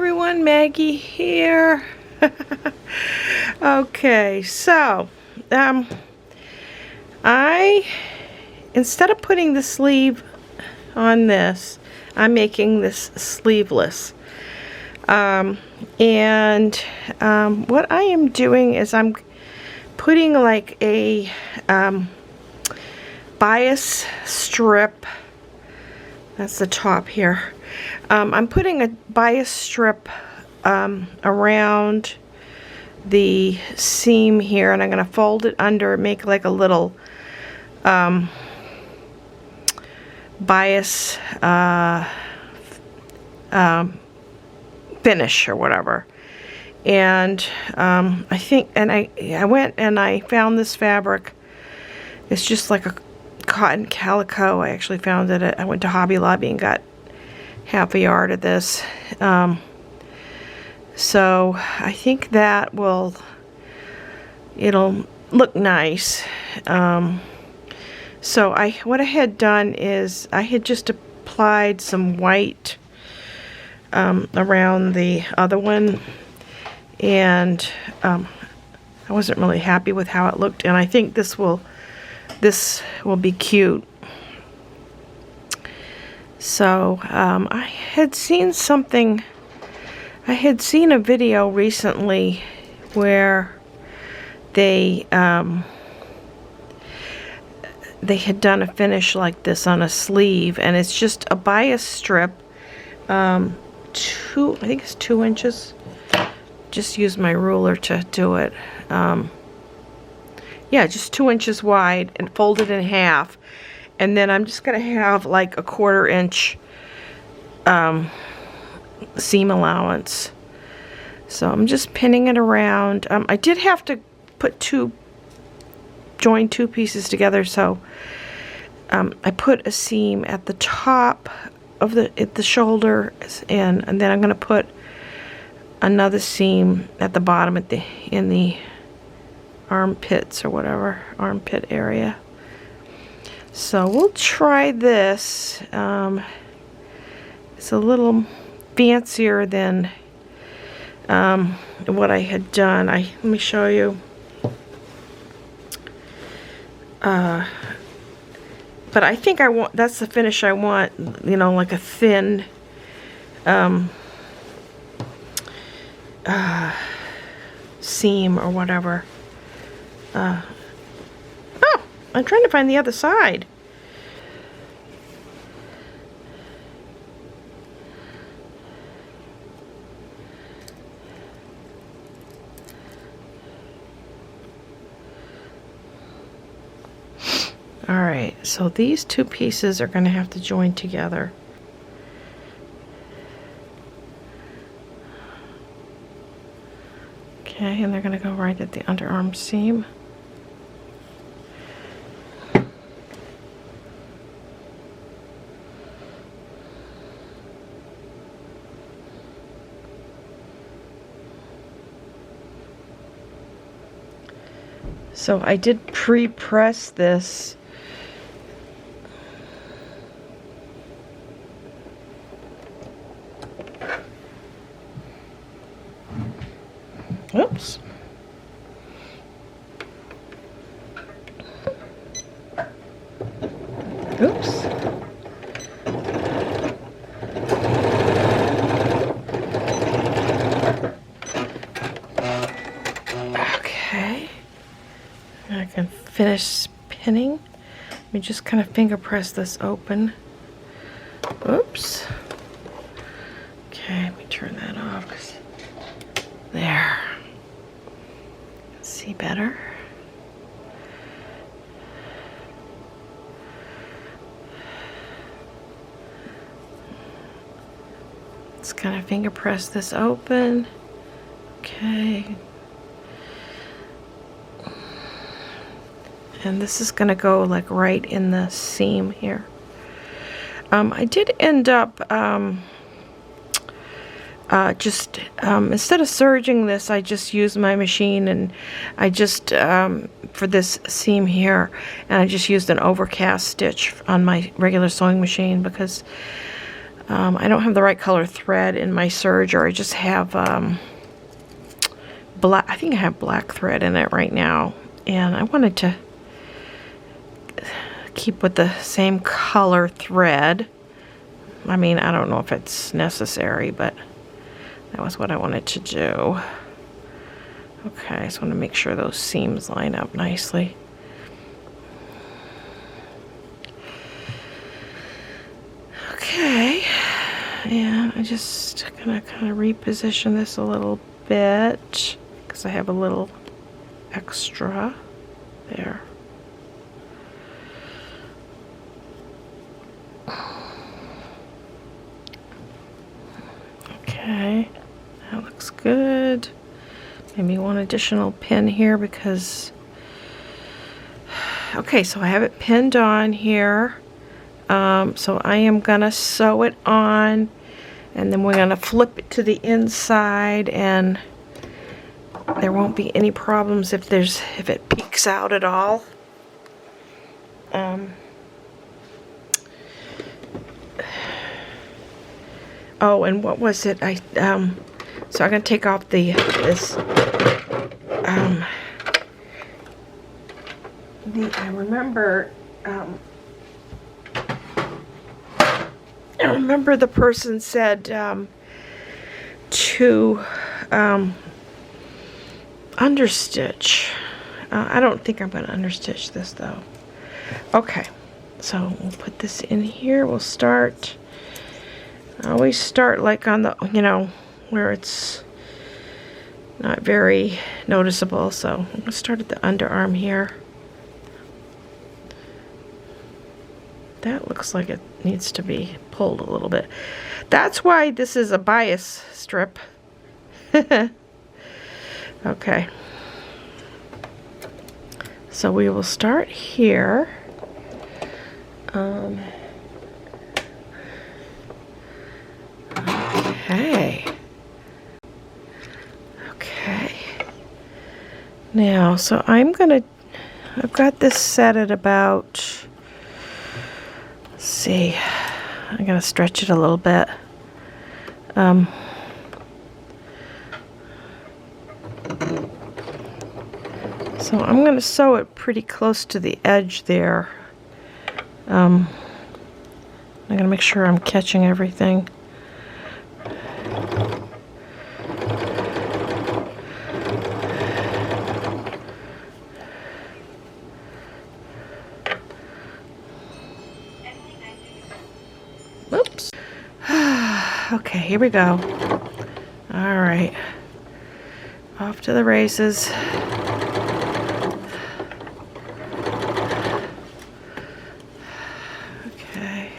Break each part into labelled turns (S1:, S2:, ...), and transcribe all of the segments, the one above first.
S1: everyone, Maggie here. Okay, so instead of putting the sleeve on this, I'm making this sleeveless. What I am doing is I'm putting like a bias strip. That's the top here. I'm putting a bias strip around the seam here, and I'm going to fold it under, make like a little bias finish or whatever. And I think, and I went and I found this fabric. It's just like a cotton calico. I actually found it I went to Hobby Lobby and got half a yard of this. So I think that it'll look nice. So what I had done is I had just applied some white around the other one, and I wasn't really happy with how it looked, and I think this will be cute. So I had seen a video recently where they had done a finish like this on a sleeve, and it's just a bias strip, I think it's 2 inches. Just use my ruler to do it. Yeah, just 2 inches wide and fold it in half. And then I'm just going to have like a 1/4 inch seam allowance. So I'm just pinning it around. I did have to join two pieces together, so I put a seam at the top of the shoulder, and then I'm going to put another seam at the bottom in the armpits or whatever, armpit area. So we'll try this. It's a little fancier than what I had done. Let me show you. But I think that's the finish I want, you know, like a thin seam or whatever. Oh, I'm trying to find the other side. Alright, so these two pieces are going to have to join together. Okay, and they're going to go right at the underarm seam. So I did pre-press this. Oops. Oops. Okay. I can finish pinning. Let me just kind of finger press this open. Oops. Okay, let me turn that off. There. See better? Let's kind of finger press this open. Okay. And this is going to go like right in the seam here. I did end up instead of serging this, I just used my machine, and I just for this seam here, and I just used an overcast stitch on my regular sewing machine because I don't have the right color thread in my serger. I just have black. I think I have black thread in it right now, and I wanted to keep with the same color thread. I mean, I don't know if it's necessary, but that was what I wanted to do. Okay, I just want to make sure those seams line up nicely. Okay, and I just gonna kind of reposition this a little bit because I have a little extra there. Okay, that looks good. Maybe one additional pin here because, okay, so I have it pinned on here. So I am gonna sew it on, and then we're gonna flip it to the inside, and there won't be any problems if it peeks out at all. Oh, and what was it? So I'm gonna take off I remember the person said to understitch. I don't think I'm going to understitch this though. Okay, so we'll put this in here. We'll start. I always start like on the, where it's not very noticeable. So I'm going to start at the underarm here. That looks like it needs to be pulled a little bit. That's why this is a bias strip. Okay. So we will start here. Okay. Okay. Now, so I've got this set at about, let's see, I'm gonna stretch it a little bit. So I'm gonna sew it pretty close to the edge there. I'm gonna make sure I'm catching everything. Oops. Okay, here we go. All right. Off to the races. Okay.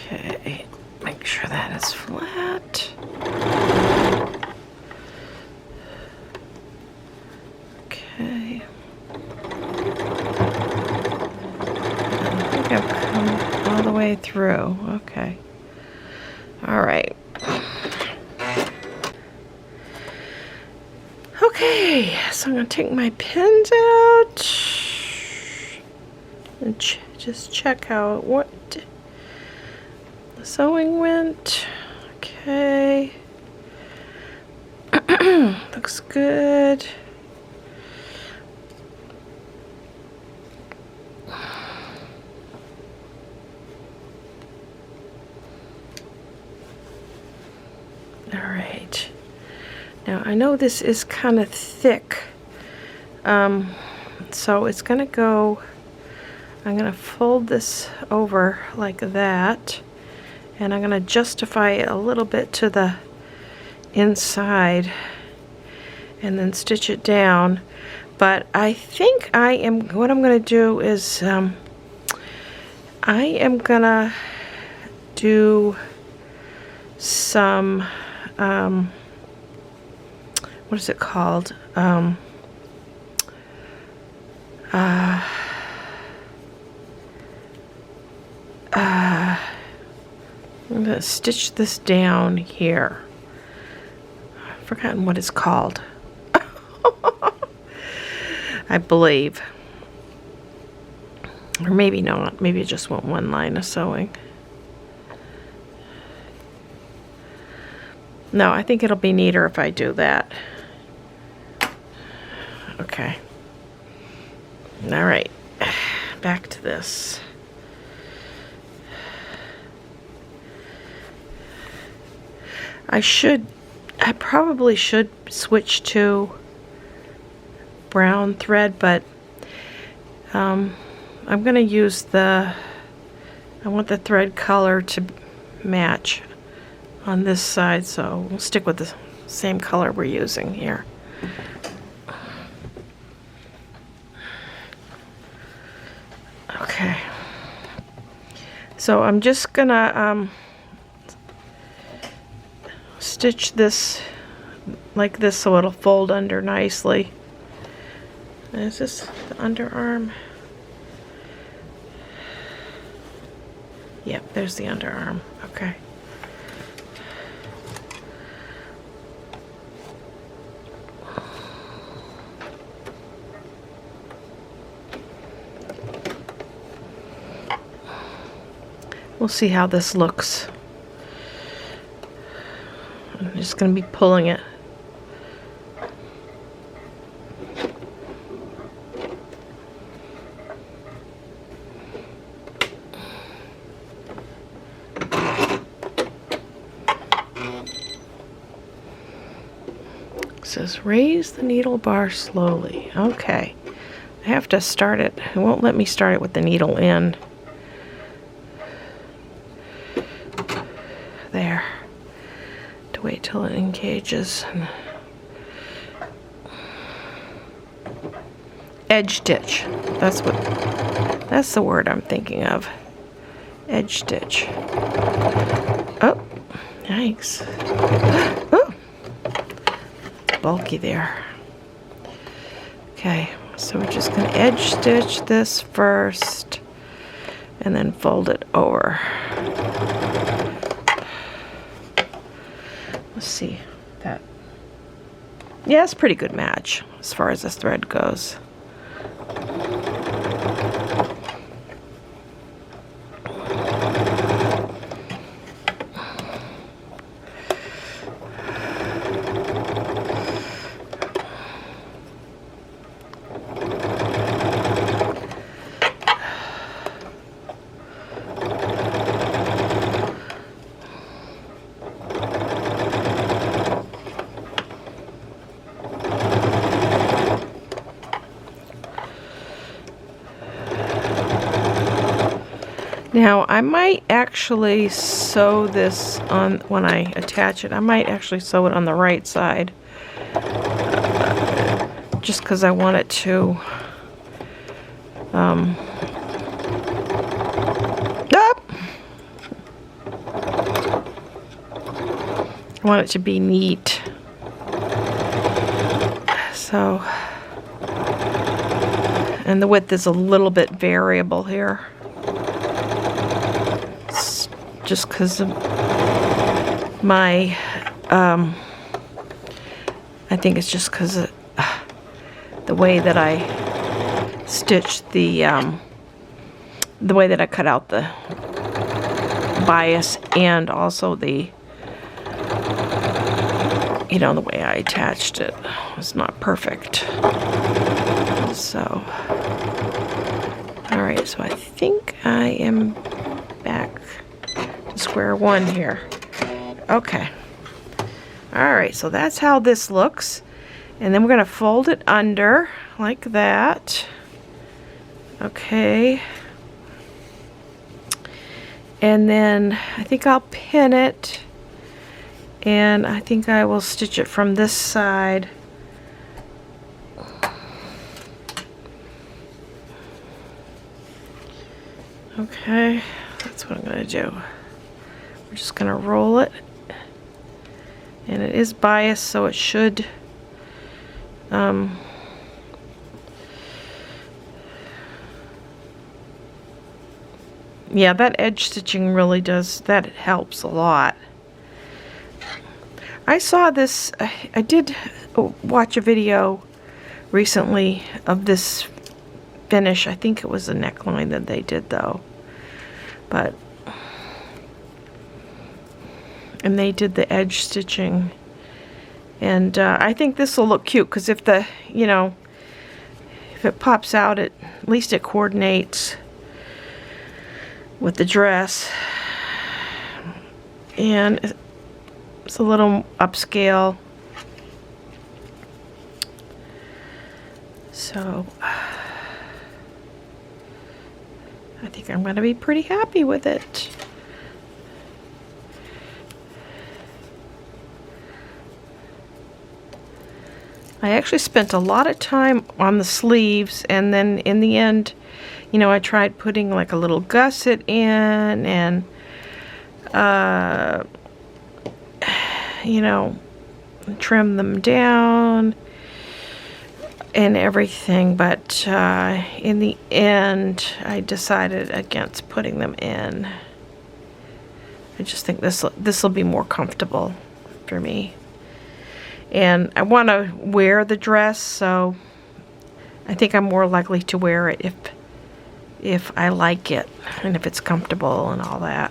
S1: Okay, make sure that is flat. Okay. I think I've come all the way through. Okay. All right. Okay, so I'm going to take my pins out and just check how what the sewing went. Okay. Looks good. All right. Now I know this is kind of thick, so it's gonna go, I'm gonna fold this over like that, and I'm gonna justify it a little bit to the inside and then stitch it down. But I think what I'm gonna do is I am gonna do some what is it called? I'm gonna stitch this down here. I've forgotten what it's called. I believe. Or maybe not. Maybe I just want one line of sewing. No, I think it'll be neater if I do that. Okay. All right. Back to this. I probably should switch to brown thread, but I'm going to use I want the thread color to match on this side, so we'll stick with the same color we're using here. Okay. So I'm just going to stitch this like this so it'll fold under nicely. Is this the underarm? Yep, there's the underarm. Okay. We'll see how this looks. I'm just going to be pulling it. It says raise the needle bar slowly. Okay. I have to start it. It won't let me start it with the needle in. There. To wait till it engages. Edge stitch. That's the word I'm thinking of. Edge stitch. Oh, yikes. Oh, bulky there. Okay, so we're just going to edge stitch this first and then fold it over. Let's see that. Yeah, it's a pretty good match as far as this thread goes. Now I might actually sew this on, when I attach it, I might actually sew it on the right side, just because I want it to I want it to be neat. So, and the width is a little bit variable here. Just because of my, I think it's just because of the way that I stitched the way that I cut out the bias, and also the, you know, the way I attached it was not perfect. So, alright, so I think I am back to square one here. Okay. Alright, so that's how this looks. And then we're going to fold it under like that. Okay. And then I think I'll pin it. And I think I will stitch it from this side. Okay, that's what I'm going to do. We're just going to roll it. And it is biased, so it should yeah, that edge stitching really does, that helps a lot. I saw this, I did watch a video recently of this finish. I think it was a neckline that they did though. But, and they did the edge stitching. And I think this will look cute because if the, you know, if it pops out, at least it coordinates with the dress. And it's a little upscale. So I think I'm going to be pretty happy with it. I actually spent a lot of time on the sleeves, and then in the end, you know, I tried putting like a little gusset in and you know, trim them down and everything, but in the end I decided against putting them in. I just think this will be more comfortable for me, and I want to wear the dress, so I think I'm more likely to wear it if I like it and if it's comfortable and all that.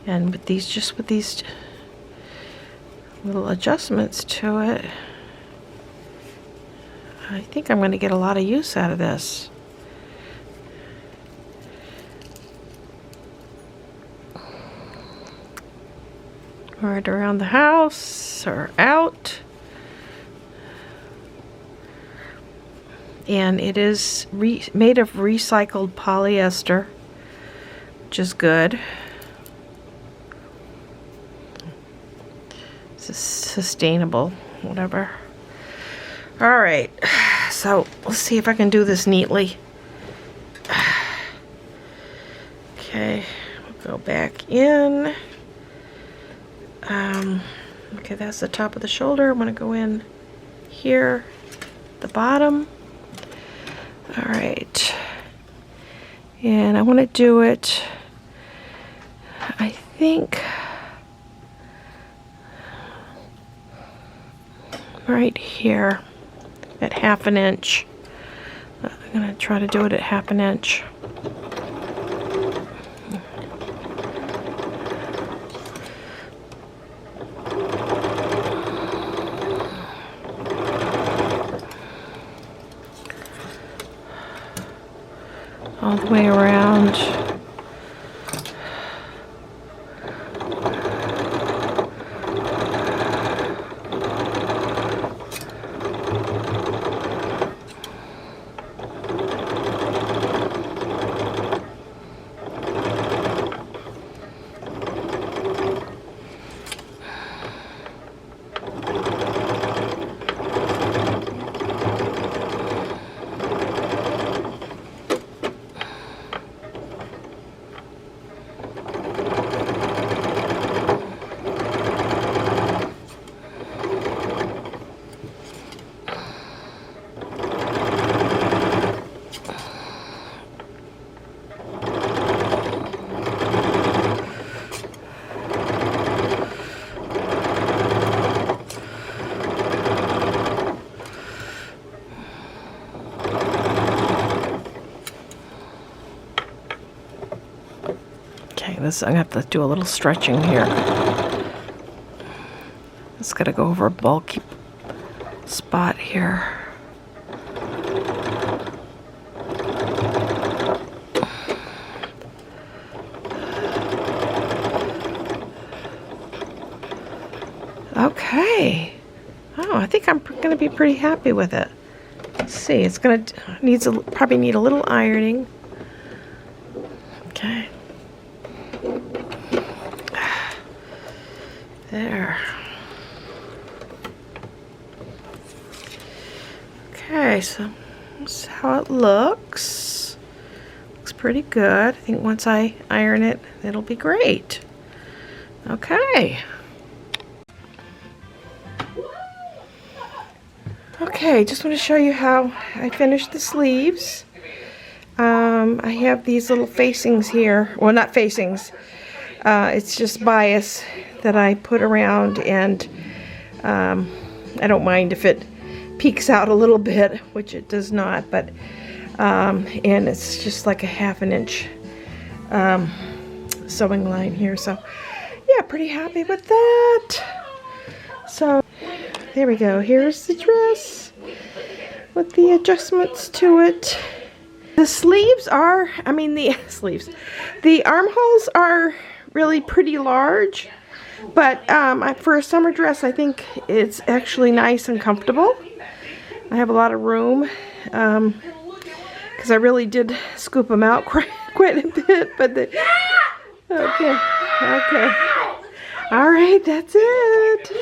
S1: And with these, just with these little adjustments to it, I think I'm going to get a lot of use out of this. Right around the house or out. And it is made of recycled polyester, which is good. It's sustainable, whatever. All right, so let's see if I can do this neatly. Okay, we'll go back in. Okay, that's the top of the shoulder. I'm going to go in here, the bottom. All right, and I want to do it, I think, right here at 1/2 inch. I'm going to try to do it at 1/2 inch. All the way around. This, I'm going to have to do a little stretching here. It's got to go over a bulky spot here. Okay. Oh, I think I'm going to be pretty happy with it. Let's see. It's going to probably need a little ironing. Okay. There. Okay, so this is how it looks. Looks pretty good. I think once I iron it, it'll be great. Okay. Okay, just want to show you how I finished the sleeves. I have these little facings here. Well, not facings. It's just bias that I put around, and I don't mind if it peeks out a little bit, which it does not, but and it's just like a 1/2 inch sewing line here, so yeah, pretty happy with that. So there we go. Here's the dress with the adjustments to it. The sleeves are, the armholes are really pretty large, but for a summer dress, I think it's actually nice and comfortable. I have a lot of room because I really did scoop them out quite a bit, but okay, all right, that's it.